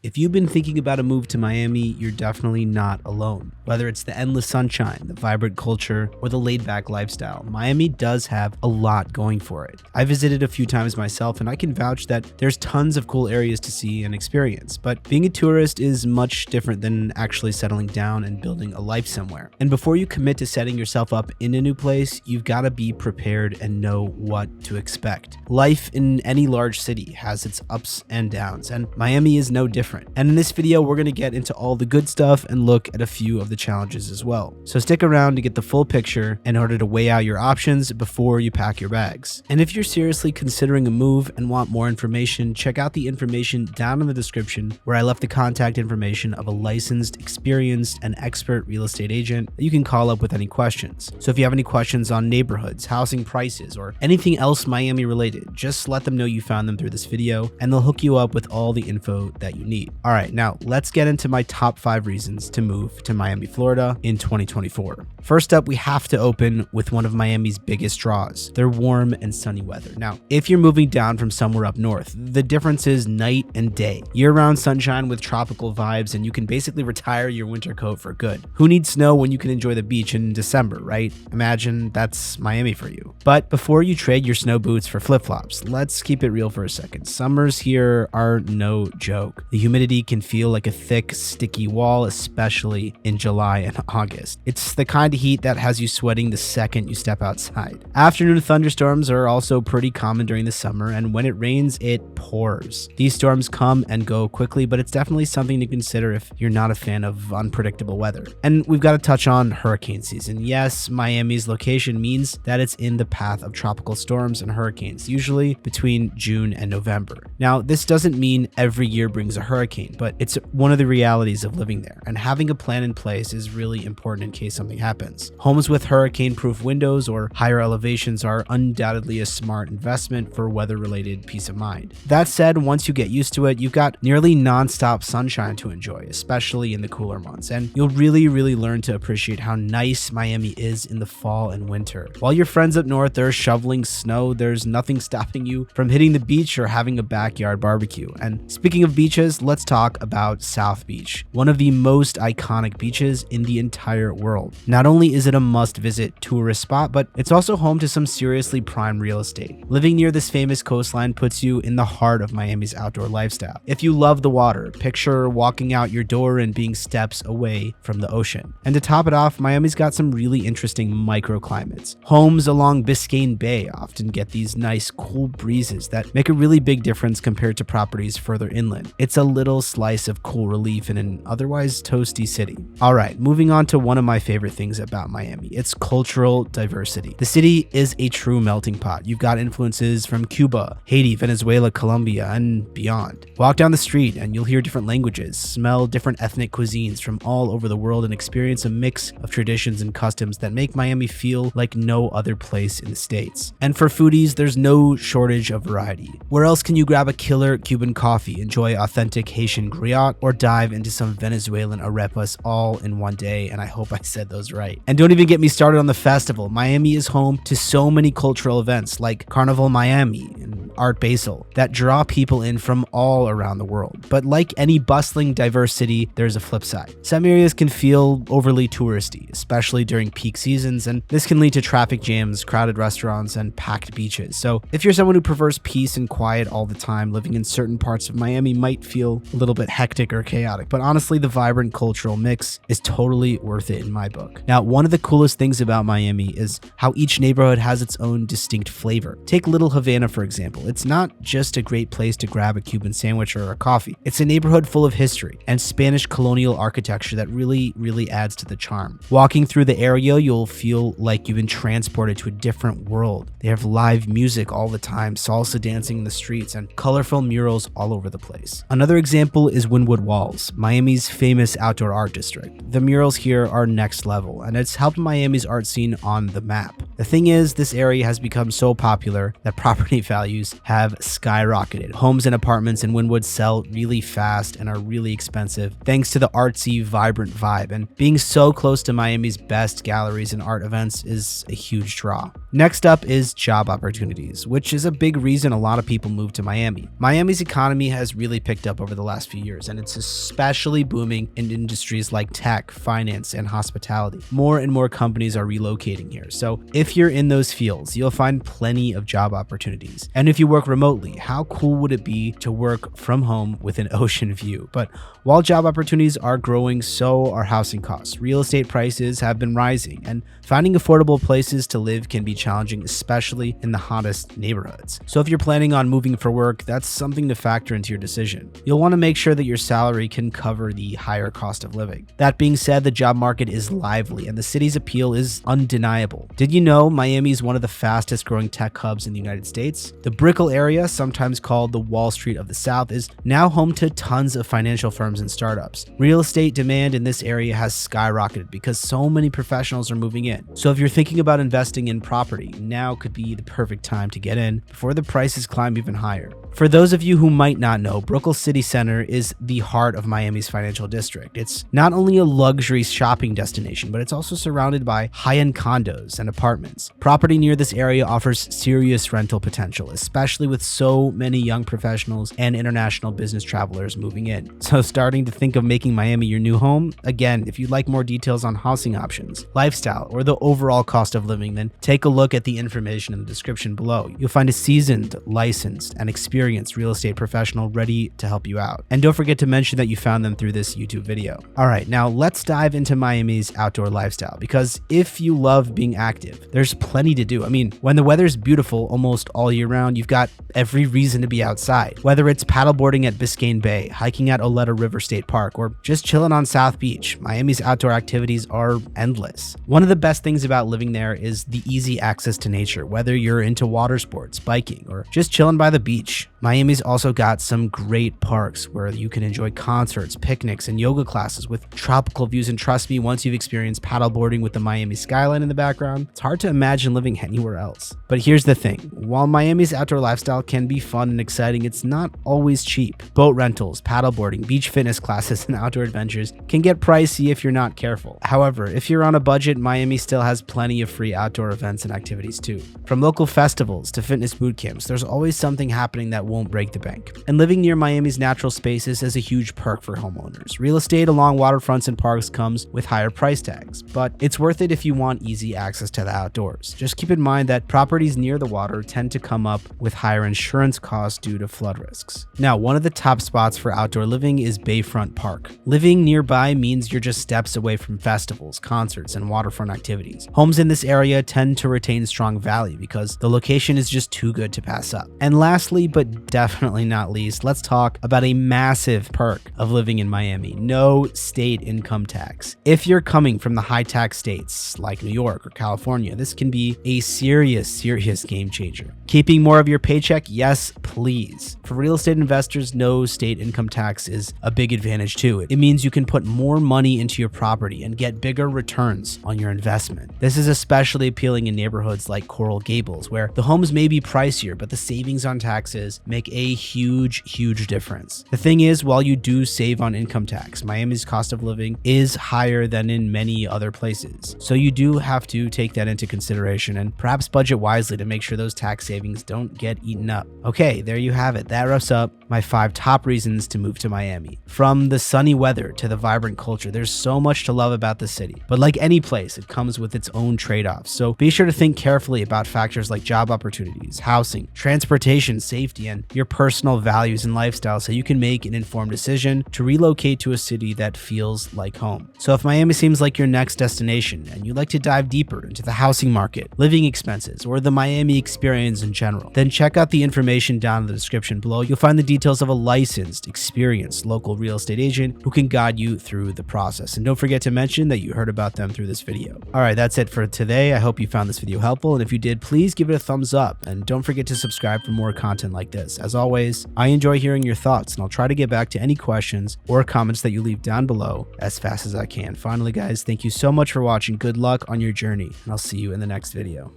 If you've been thinking about a move to Miami, you're definitely not alone. Whether it's the endless sunshine, the vibrant culture, or the laid-back lifestyle, Miami does have a lot going for it. I visited a few times myself, and I can vouch that there's tons of cool areas to see and experience, but being a tourist is much different than actually settling down and building a life somewhere. And before you commit to setting yourself up in a new place, you've got to be prepared and know what to expect. Life in any large city has its ups and downs, and Miami is no different. And in this video, we're going to get into all the good stuff and look at a few of the challenges as well. So stick around to get the full picture in order to weigh out your options before you pack your bags. And if you're seriously considering a move and want more information, check out the information down in the description where I left the contact information of a licensed, experienced, and expert real estate agent that you can call up with any questions. So if you have any questions on neighborhoods, housing prices, or anything else Miami related, just let them know you found them through this video and they'll hook you up with all the info that you need. All right, now let's get into my top 5 reasons to move to Miami, Florida in 2024. First up, we have to open with one of Miami's biggest draws, their warm and sunny weather. Now, if you're moving down from somewhere up north, the difference is night and day. Year-round sunshine with tropical vibes, and you can basically retire your winter coat for good. Who needs snow when you can enjoy the beach in December, right? Imagine that's Miami for you. But before you trade your snow boots for flip-flops, let's keep it real for a second. Summers here are no joke. The humidity can feel like a thick, sticky wall, especially in July and August. It's the kind of heat that has you sweating the second you step outside. Afternoon thunderstorms are also pretty common during the summer, and when it rains, it pours. These storms come and go quickly, but it's definitely something to consider if you're not a fan of unpredictable weather. And we've got to touch on hurricane season. Yes, Miami's location means that it's in the path of tropical storms and hurricanes, usually between June and November. Now, this doesn't mean every year brings a hurricane, but it's one of the realities of living there, and having a plan in place is really important in case something happens. Homes with hurricane-proof windows or higher elevations are undoubtedly a smart investment for weather-related peace of mind. That said, once you get used to it, you've got nearly non-stop sunshine to enjoy, especially in the cooler months, and you'll really learn to appreciate how nice Miami is in the fall and winter. While your friends up north are shoveling snow, there's nothing stopping you from hitting the beach or having a backyard barbecue. And speaking of beaches, let's talk about South Beach, one of the most iconic beaches in the entire world. Not only is it a must-visit tourist spot, but it's also home to some seriously prime real estate. Living near this famous coastline puts you in the heart of Miami's outdoor lifestyle. If you love the water, picture walking out your door and being steps away from the ocean. And to top it off, Miami's got some really interesting microclimates. Homes along Biscayne Bay often get these nice, cool breezes that make a really big difference compared to properties further inland. It's a little slice of cool relief in an otherwise toasty city. All right, moving on to one of my favorite things about Miami, its cultural diversity. The city is a true melting pot. You've got influences from Cuba, Haiti, Venezuela, Colombia, and beyond. Walk down the street and you'll hear different languages, smell different ethnic cuisines from all over the world, and experience a mix of traditions and customs that make Miami feel like no other place in the States. And for foodies, there's no shortage of variety. Where else can you grab a killer Cuban coffee, enjoy authentic Haitian griot, or dive into some Venezuelan arepas all in one day? And I hope I said those right. And don't even get me started on the festival. Miami is home to so many cultural events like Carnival Miami and Art Basel that draw people in from all around the world. But like any bustling, diverse city, there's a flip side. Some areas can feel overly touristy, especially during peak seasons, and this can lead to traffic jams, crowded restaurants, and packed beaches. So if you're someone who prefers peace and quiet all the time, living in certain parts of Miami might feel a little bit hectic or chaotic, but honestly, the vibrant cultural mix is totally worth it in my book. Now, one of the coolest things about Miami is how each neighborhood has its own distinct flavor. Take Little Havana, for example. It's not just a great place to grab a Cuban sandwich or a coffee. It's a neighborhood full of history and Spanish colonial architecture that really adds to the charm. Walking through the area, you'll feel like you've been transported to a different world. They have live music all the time, salsa dancing in the streets, and colorful murals all over the place. Another example is Wynwood Walls, Miami's famous outdoor art district. The murals here are next level, and it's helped Miami's art scene on the map. The thing is, this area has become so popular that property values have skyrocketed. Homes and apartments in Wynwood sell really fast and are really expensive thanks to the artsy, vibrant vibe, and being so close to Miami's best galleries and art events is a huge draw. Next up is job opportunities, which is a big reason a lot of people move to Miami. Miami's economy has really picked up over the last few years, and it's especially booming in industries like tech, finance, and hospitality. More and more companies are relocating here, so if you're in those fields, you'll find plenty of job opportunities. And if you work remotely, how cool would it be to work from home with an ocean view? But while job opportunities are growing, so are housing costs. Real estate prices have been rising, and finding affordable places to live can be challenging, especially in the hottest neighborhoods. So if you're planning on moving for work, that's something to factor into your decision. You'll want to make sure that your salary can cover the higher cost of living. That being said, the job market is lively and the city's appeal is undeniable. Did you know Miami is one of the fastest growing tech hubs in the United States? The Brickell area, sometimes called the Wall Street of the South, is now home to tons of financial firms and startups. Real estate demand in this area has skyrocketed because so many professionals are moving in. So if you're thinking about investing in property, now could be the perfect time to get in before the prices climb even higher. For those of you who might not know, Brickell City Center is the heart of Miami's financial district. It's not only a luxury shopping destination, but it's also surrounded by high-end condos and apartments. Property near this area offers serious rental potential, especially with so many young professionals and international business travelers moving in. So starting to think of making Miami your new home? Again, if you'd like more details on housing options, lifestyle, or the overall cost of living, then take a look at the information in the description below. You'll find a seasoned, licensed, and experienced real estate professional ready to help you out. And don't forget to mention that you found them through this YouTube video. All right, now let's dive into Miami's outdoor lifestyle, because if you love being active, there's plenty to do. I mean, when the weather's beautiful almost all year round, you've got every reason to be outside. Whether it's paddleboarding at Biscayne Bay, hiking at Oleta River State Park, or just chilling on South Beach, Miami's outdoor activities are endless. One of the best things about living there is the easy access to nature, whether you're into water sports, biking, or just chilling by the beach. Miami's also got some great parks where you can enjoy concerts, picnics, and yoga classes with tropical views. And trust me, once you've experienced paddleboarding with the Miami skyline in the background, it's hard to imagine living anywhere else. But here's the thing. While Miami's outdoor lifestyle can be fun and exciting, it's not always cheap. Boat rentals, paddleboarding, beach fitness classes, and outdoor adventures can get pricey if you're not careful. However, if you're on a budget, Miami still has plenty of free outdoor events and activities too. From local festivals to fitness boot camps, there's always something happening that won't break the bank. And living near Miami's natural spaces is a huge perk for homeowners. Real estate along waterfronts and parks comes with higher price tags, but it's worth it if you want easy access to the outdoors. Just keep in mind that properties near the water tend to come up with higher insurance costs due to flood risks. Now, one of the top spots for outdoor living is Bayfront Park. Living nearby means you're just steps away from festivals, concerts, and waterfront activities. Homes in this area tend to retain strong value because the location is just too good to pass up. And lastly, but definitely not least, let's talk about a massive perk of living in Miami: no state income tax. If you're coming from the high tax states like New York or California, this can be a serious game changer. Keeping more of your paycheck? Yes, please. For real estate investors, no state income tax is a big advantage too. It means you can put more money into your property and get bigger returns on your investment. This is especially appealing in neighborhoods like Coral Gables, where the homes may be pricier, but the savings on taxes make a huge difference. The thing is, while you do save on income tax, Miami's cost of living is higher than in many other places. So you do have to take that into consideration and perhaps budget wisely to make sure those tax savings don't get eaten up. Okay, there you have it. That wraps up my 5 top reasons to move to Miami. From the sunny weather to the vibrant culture, there's so much to love about the city. But like any place, it comes with its own trade-offs. So be sure to think carefully about factors like job opportunities, housing, transportation, safety, and your personal values and lifestyle so you can make an informed decision to relocate to a city that feels like home. So if Miami seems like your next destination and you'd like to dive deeper into the housing market, living expenses, or the Miami experience in general, then check out the information down in the description below. You'll find the details of a licensed, experienced local real estate agent who can guide you through the process. And don't forget to mention that you heard about them through this video. All right, that's it for today. I hope you found this video helpful. And if you did, please give it a thumbs up and don't forget to subscribe for more content like this. As always, I enjoy hearing your thoughts and I'll try to get back to any questions or comments that you leave down below as fast as I can. Finally, guys, thank you so much for watching. Good luck on your journey and I'll see you in the next video.